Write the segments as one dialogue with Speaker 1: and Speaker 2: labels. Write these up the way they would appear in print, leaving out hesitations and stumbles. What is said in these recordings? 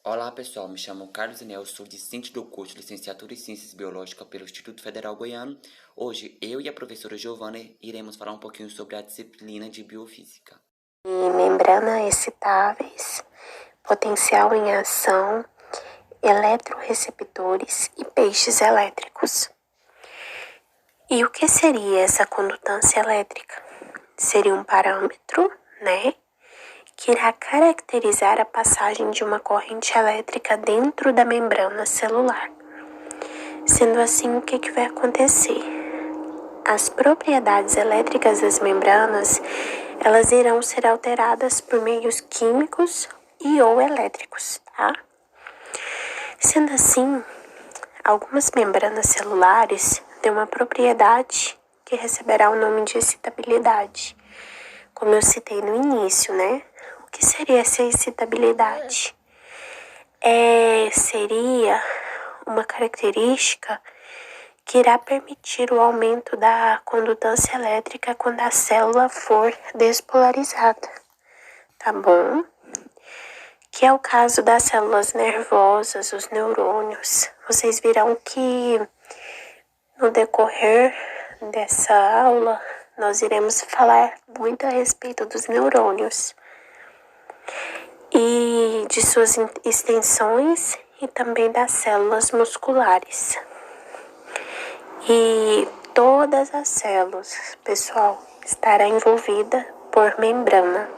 Speaker 1: Olá pessoal, me chamo Carlos Daniel, sou discente do curso de Licenciatura em Ciências Biológicas pelo Instituto Federal Goiano. Hoje, eu e a professora Giovana iremos falar um pouquinho sobre a disciplina de Biofísica.
Speaker 2: Membranas excitáveis, potencial em ação, eletroreceptores e peixes elétricos. E o que seria essa condutância elétrica? Seria um parâmetro, que irá caracterizar a passagem de uma corrente elétrica dentro da membrana celular. Sendo assim, o que vai acontecer? As propriedades elétricas das membranas, elas irão ser alteradas por meios químicos e ou elétricos, tá? Sendo assim, algumas membranas celulares têm uma propriedade que receberá o nome de excitabilidade, como eu citei no início, O que seria essa excitabilidade? Seria uma característica que irá permitir o aumento da condutância elétrica quando a célula for despolarizada, tá bom? Que é o caso das células nervosas, os neurônios. Vocês verão que no decorrer dessa aula nós iremos falar muito a respeito dos neurônios e de suas extensões e também das células musculares. E todas as células, pessoal, estará envolvida por membrana.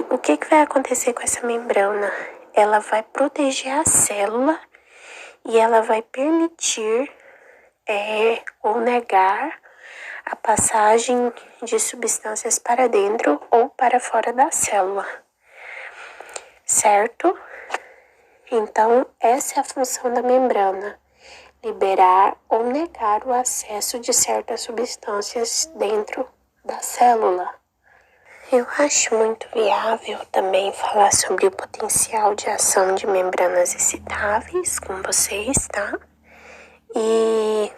Speaker 2: O que vai acontecer com essa membrana? Ela vai proteger a célula e ela vai permitir ou negar a passagem de substâncias para dentro ou para fora da célula, certo? Então, essa é a função da membrana: liberar ou negar o acesso de certas substâncias dentro da célula. Eu acho muito viável também falar sobre o potencial de ação de membranas excitáveis com vocês, tá? E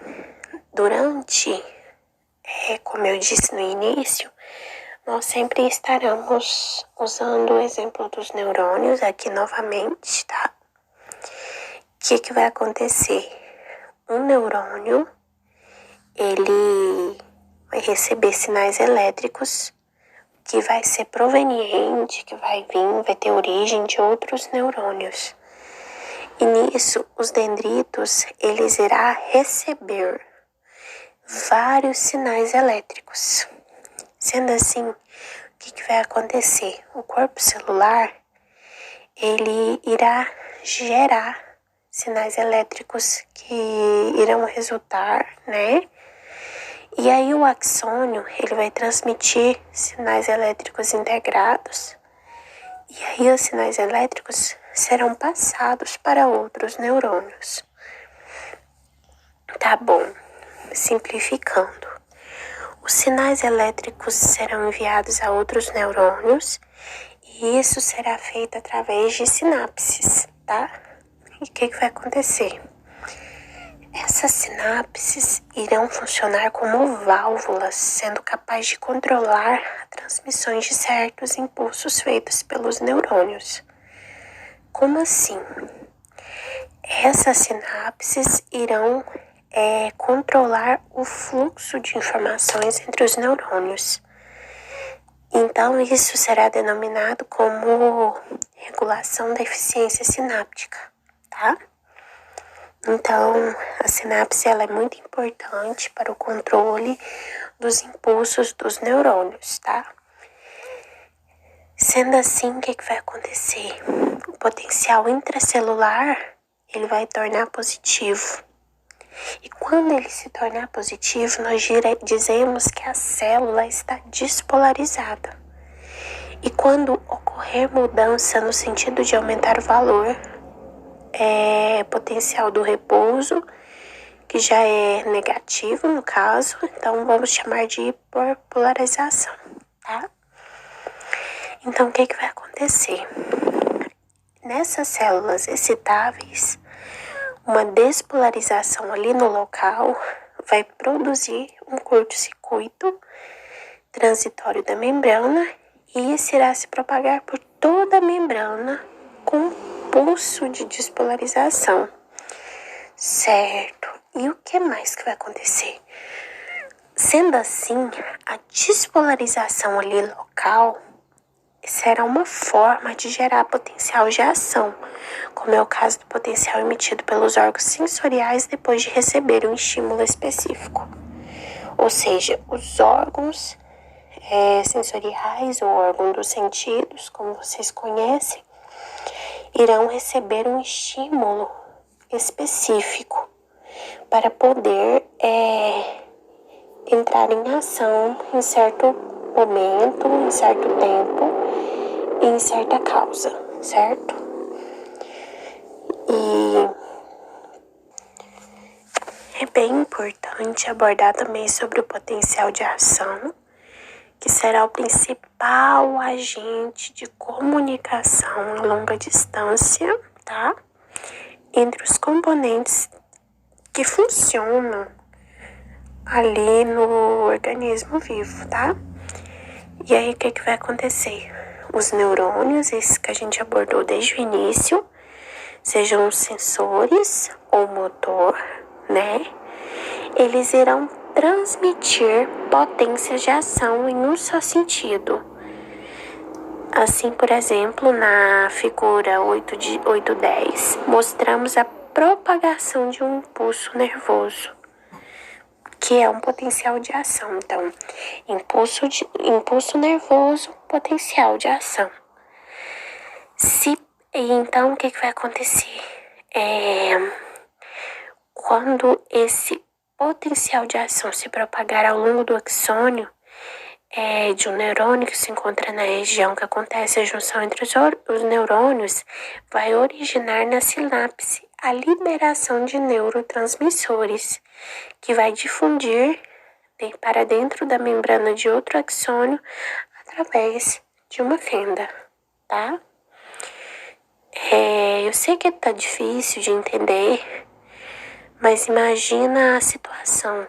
Speaker 2: durante, como eu disse no início, nós sempre estaremos usando o exemplo dos neurônios aqui novamente, tá? O que vai acontecer? Um neurônio, ele vai receber sinais elétricos que vai ser proveniente, que vai ter origem de outros neurônios. E nisso, os dendritos, eles irão receber vários sinais elétricos. Sendo assim, o que vai acontecer? O corpo celular, ele irá gerar sinais elétricos que irão resultar, E aí o axônio, ele vai transmitir sinais elétricos integrados. E aí os sinais elétricos serão passados para outros neurônios. Tá bom, simplificando. Os sinais elétricos serão enviados a outros neurônios e isso será feito através de sinapses, tá? E o que vai acontecer? Essas sinapses irão funcionar como válvulas, sendo capazes de controlar a transmissão de certos impulsos feitos pelos neurônios. Como assim? Essas sinapses irão controlar o fluxo de informações entre os neurônios. Então, isso será denominado como regulação da eficiência sináptica, tá? Então, a sinapse ela é muito importante para o controle dos impulsos dos neurônios, tá? Sendo assim, o que vai acontecer? O potencial intracelular, ele vai tornar positivo. E quando ele se tornar positivo, nós dizemos que a célula está despolarizada. E quando ocorrer mudança no sentido de aumentar o valor potencial do repouso, que já é negativo no caso, então vamos chamar de hiperpolarização, tá? Então, o que vai acontecer? Nessas células excitáveis, uma despolarização ali no local vai produzir um curto-circuito transitório da membrana e esse irá se propagar por toda a membrana com impulso de despolarização, certo? E o que mais que vai acontecer? Sendo assim, a despolarização ali local será uma forma de gerar potencial de ação, como é o caso do potencial emitido pelos órgãos sensoriais depois de receber um estímulo específico. Ou seja, os órgãos sensoriais ou órgão dos sentidos, como vocês conhecem, irão receber um estímulo específico para poder entrar em ação em certo momento, em certo tempo e em certa causa, certo? E é bem importante abordar também sobre o potencial de ação, que será o principal agente de comunicação a longa distância, tá? Entre os componentes que funcionam ali no organismo vivo, tá? E aí, o que vai acontecer? Os neurônios, esses que a gente abordou desde o início, sejam os sensores ou motor, né? Eles irão transmitir potências de ação em um só sentido. Assim, por exemplo, na figura 8.10, mostramos a propagação de um impulso nervoso, que é um potencial de ação. Então, impulso nervoso, potencial de ação. Então, o que vai acontecer? Quando esse potencial de ação se propagar ao longo do axônio de um neurônio que se encontra na região que acontece a junção entre os neurônios, vai originar na sinapse a liberação de neurotransmissores, que vai difundir para dentro da membrana de outro axônio através de uma fenda, tá? Eu sei que tá difícil de entender, mas imagina a situação.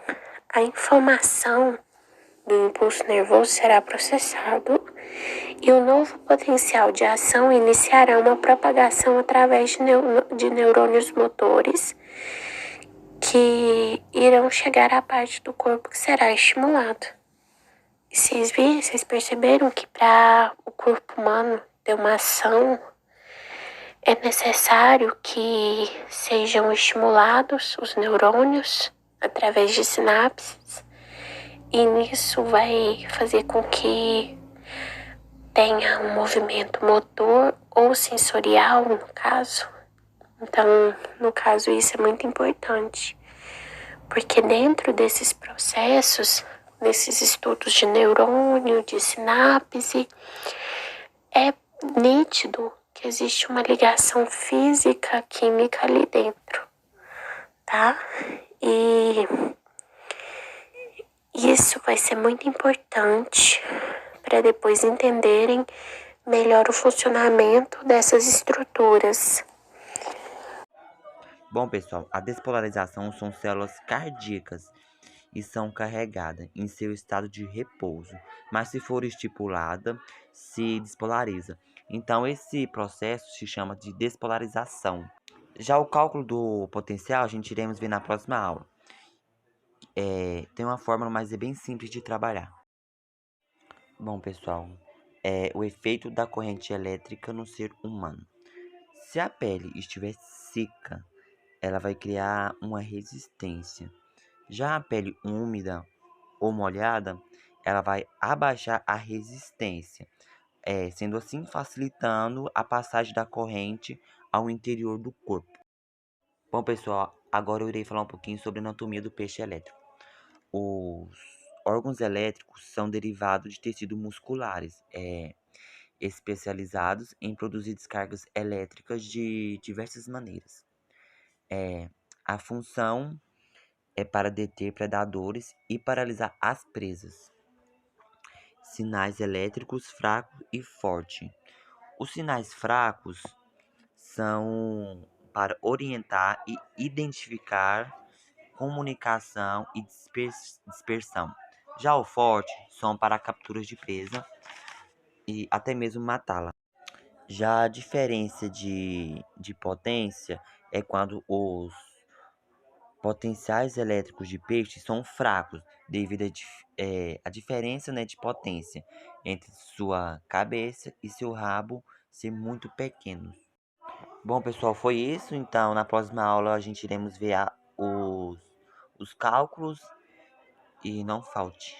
Speaker 2: A informação do impulso nervoso será processado e o novo potencial de ação iniciará uma propagação através de neurônios motores que irão chegar à parte do corpo que será estimulado. E vocês perceberam que para o corpo humano ter uma ação é necessário que sejam estimulados os neurônios através de sinapses, e nisso vai fazer com que tenha um movimento motor ou sensorial, no caso. Então, no caso, isso é muito importante, porque dentro desses processos, nesses estudos de neurônio, de sinapse, é nítido que existe uma ligação física, química ali dentro, tá? E isso vai ser muito importante para depois entenderem melhor o funcionamento dessas estruturas.
Speaker 1: Bom, pessoal, a despolarização são células cardíacas e são carregadas em seu estado de repouso, mas se for estipulada, se despolariza. Então, esse processo se chama de despolarização. Já o cálculo do potencial a gente iremos ver na próxima aula. Tem uma fórmula, mas é bem simples de trabalhar. Bom, pessoal, o efeito da corrente elétrica no ser humano. Se a pele estiver seca, ela vai criar uma resistência. Já a pele úmida ou molhada, ela vai abaixar a resistência, sendo assim facilitando a passagem da corrente ao interior do corpo. Bom, pessoal, agora eu irei falar um pouquinho sobre a anatomia do peixe elétrico. Os órgãos elétricos são derivados de tecidos musculares, especializados em produzir descargas elétricas de diversas maneiras. A função é para deter predadores e paralisar as presas. Sinais elétricos fracos e fortes. Os sinais fracos são para orientar e identificar comunicação e dispersão. Já o forte são para capturas de presa e até mesmo matá-la. Já a diferença de potência é quando os potenciais elétricos de peixe são fracos, devido à diferença, né, de potência entre sua cabeça e seu rabo ser muito pequenos. Bom, pessoal, foi isso. Então, na próxima aula a gente iremos ver os cálculos e não falte.